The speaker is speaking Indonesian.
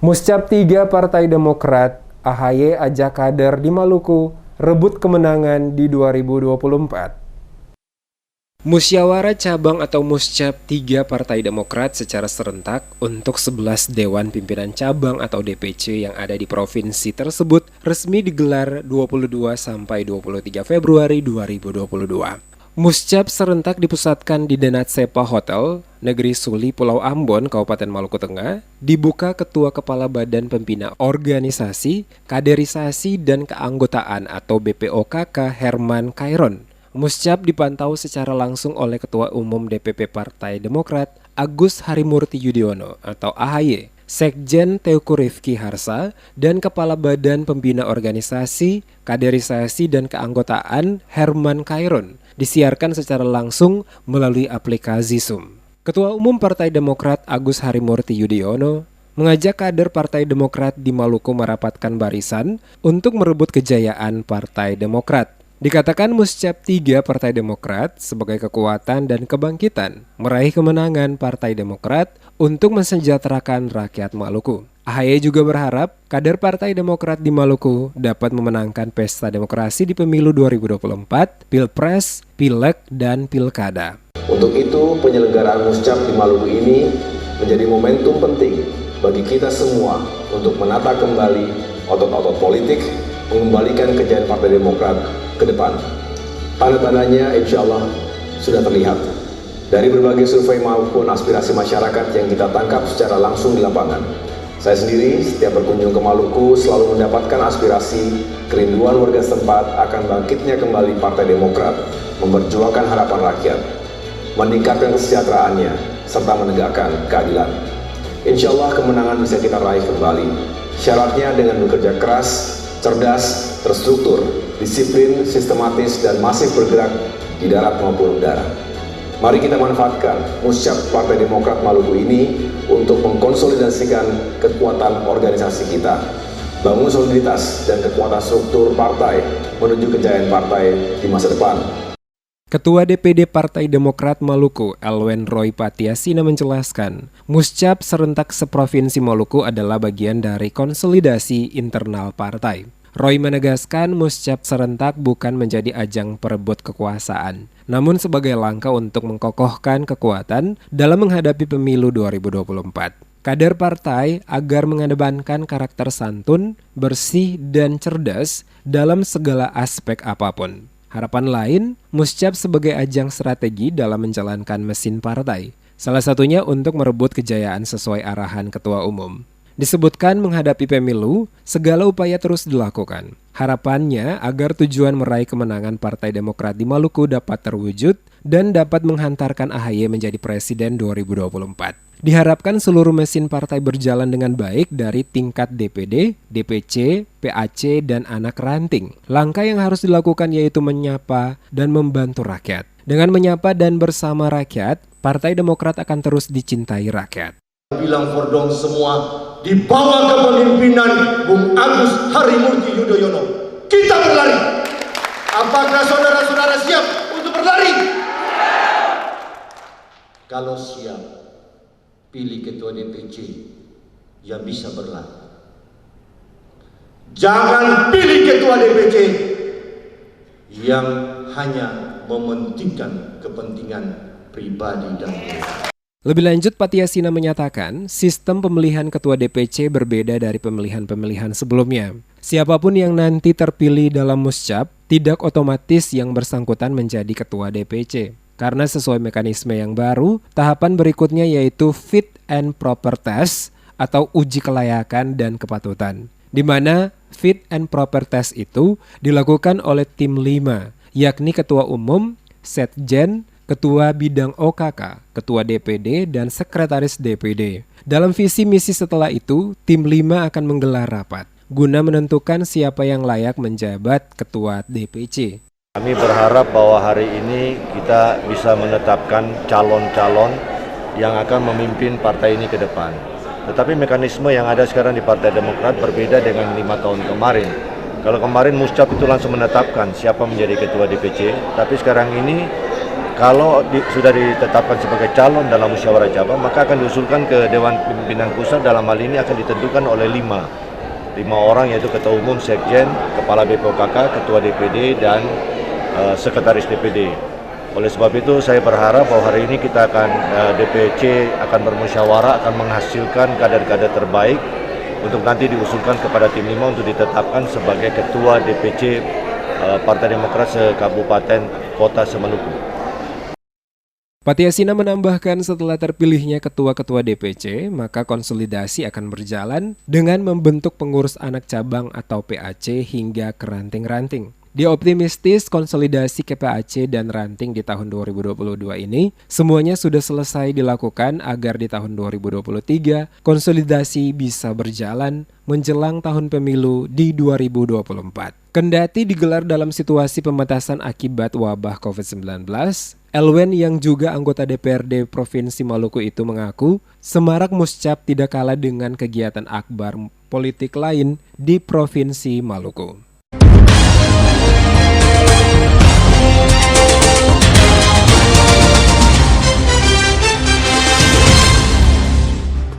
Muscap 3 Partai Demokrat, AHY ajak kader di Maluku rebut kemenangan di 2024. Musyawarah Cabang atau Muscap 3 Partai Demokrat secara serentak untuk 11 Dewan Pimpinan Cabang atau DPC yang ada di provinsi tersebut resmi digelar 22 sampai 23 Februari 2022. Muscap serentak dipusatkan di Denat Sepa Hotel, Negeri Suli, Pulau Ambon, Kabupaten Maluku Tengah, dibuka Ketua Kepala Badan Pembina Organisasi, Kaderisasi, dan Keanggotaan atau BPOKK Herman Khairon. Muscap dipantau secara langsung oleh Ketua Umum DPP Partai Demokrat, Agus Harimurti Yudhoyono atau AHY, Sekjen Teuku Rifki Harsa, dan Kepala Badan Pembina Organisasi, Kaderisasi, dan Keanggotaan Herman Khairon disiarkan secara langsung melalui aplikasi Zoom. Ketua Umum Partai Demokrat Agus Harimurti Yudhoyono mengajak kader Partai Demokrat di Maluku merapatkan barisan untuk merebut kejayaan Partai Demokrat. Dikatakan Muscap 3 Partai Demokrat sebagai kekuatan dan kebangkitan meraih kemenangan Partai Demokrat untuk mensejahterakan rakyat Maluku. AHY juga berharap kader Partai Demokrat di Maluku dapat memenangkan pesta demokrasi di pemilu 2024, Pilpres, Pileg, dan Pilkada. Untuk itu, penyelenggaraan Muscap di Maluku ini menjadi momentum penting bagi kita semua untuk menata kembali otot-otot politik, mengembalikan kejayaan Partai Demokrat ke depan. Tanda-tandanya insya Allah sudah terlihat dari berbagai survei maupun aspirasi masyarakat yang kita tangkap secara langsung di lapangan. Saya sendiri setiap berkunjung ke Maluku selalu mendapatkan aspirasi, kerinduan warga setempat akan bangkitnya kembali Partai Demokrat, memperjuangkan harapan rakyat, meningkatkan kesejahteraannya, serta menegakkan keadilan. Insya Allah kemenangan bisa kita raih kembali. Syaratnya dengan bekerja keras, cerdas, terstruktur, disiplin, sistematis, dan masif bergerak di darat maupun udara. Mari kita manfaatkan Muscap Partai Demokrat Maluku ini untuk mengkonsolidasikan kekuatan organisasi kita, bangun soliditas dan kekuatan struktur partai menuju kejayaan partai di masa depan. Ketua DPD Partai Demokrat Maluku, Elwen Roy Patiasina menjelaskan, Muscap serentak seprovinsi Maluku adalah bagian dari konsolidasi internal partai. Roy menegaskan Muscap serentak bukan menjadi ajang perebut kekuasaan, namun sebagai langkah untuk mengkokohkan kekuatan dalam menghadapi pemilu 2024. Kader partai agar mengedepankan karakter santun, bersih, dan cerdas dalam segala aspek apapun. Harapan lain, Muscap sebagai ajang strategi dalam menjalankan mesin partai, salah satunya untuk merebut kejayaan sesuai arahan Ketua Umum. Disebutkan menghadapi pemilu, segala upaya terus dilakukan. Harapannya agar tujuan meraih kemenangan Partai Demokrat di Maluku dapat terwujud dan dapat menghantarkan AHY menjadi Presiden 2024. Diharapkan seluruh mesin partai berjalan dengan baik dari tingkat DPD, DPC, PAC, dan anak ranting. Langkah yang harus dilakukan yaitu menyapa dan membantu rakyat. Dengan menyapa dan bersama rakyat, Partai Demokrat akan terus dicintai rakyat. Bilang Fordong semua di bawah kepemimpinan Bung Agus Harimurti Yudhoyono. Kita berlari. Apakah saudara-saudara siap untuk berlari? Kalau siap, pilih ketua DPC yang bisa berlari. Jangan pilih ketua DPC yang hanya mementingkan kepentingan pribadi dan keluarga. Lebih lanjut, Patiasina menyatakan sistem pemilihan ketua DPC berbeda dari pemilihan-pemilihan sebelumnya. Siapapun yang nanti terpilih dalam Muscap, tidak otomatis yang bersangkutan menjadi ketua DPC. Karena sesuai mekanisme yang baru, tahapan berikutnya yaitu fit and proper test atau uji kelayakan dan kepatutan. Di mana fit and proper test itu dilakukan oleh tim 5, yakni ketua umum, sekjen, Ketua Bidang OKK, Ketua DPD, dan Sekretaris DPD. Dalam visi misi setelah itu, tim 5 akan menggelar rapat guna menentukan siapa yang layak menjabat Ketua DPC. Kami berharap bahwa hari ini kita bisa menetapkan calon-calon yang akan memimpin partai ini ke depan. Tetapi mekanisme yang ada sekarang di Partai Demokrat berbeda dengan 5 tahun kemarin. Kalau kemarin Muscap itu langsung menetapkan siapa menjadi Ketua DPC, tapi sekarang ini Kalau sudah ditetapkan sebagai calon dalam musyawarah cabang, maka akan diusulkan ke Dewan Pimpinan Pusat. Dalam hal ini akan ditentukan oleh lima orang, yaitu Ketua Umum, Sekjen, Kepala BPOKK, Ketua DPD, dan Sekretaris DPD. Oleh sebab itu saya berharap bahwa hari ini kita akan DPC akan bermusyawarah, akan menghasilkan kader-kader terbaik untuk nanti diusulkan kepada tim 5 untuk ditetapkan sebagai Ketua DPC Partai Demokrat se-Kabupaten Kota Semenuku. Patiasina menambahkan setelah terpilihnya ketua-ketua DPC, maka konsolidasi akan berjalan dengan membentuk pengurus anak cabang atau PAC hingga ke ranting-ranting. Dia optimistis konsolidasi ke PAC dan ranting di tahun 2022 ini semuanya sudah selesai dilakukan agar di tahun 2023 konsolidasi bisa berjalan menjelang tahun pemilu di 2024. Kendati digelar dalam situasi pembatasan akibat wabah COVID-19, Elwen yang juga anggota DPRD Provinsi Maluku itu mengaku Semarak Muscap tidak kalah dengan kegiatan akbar politik lain di Provinsi Maluku.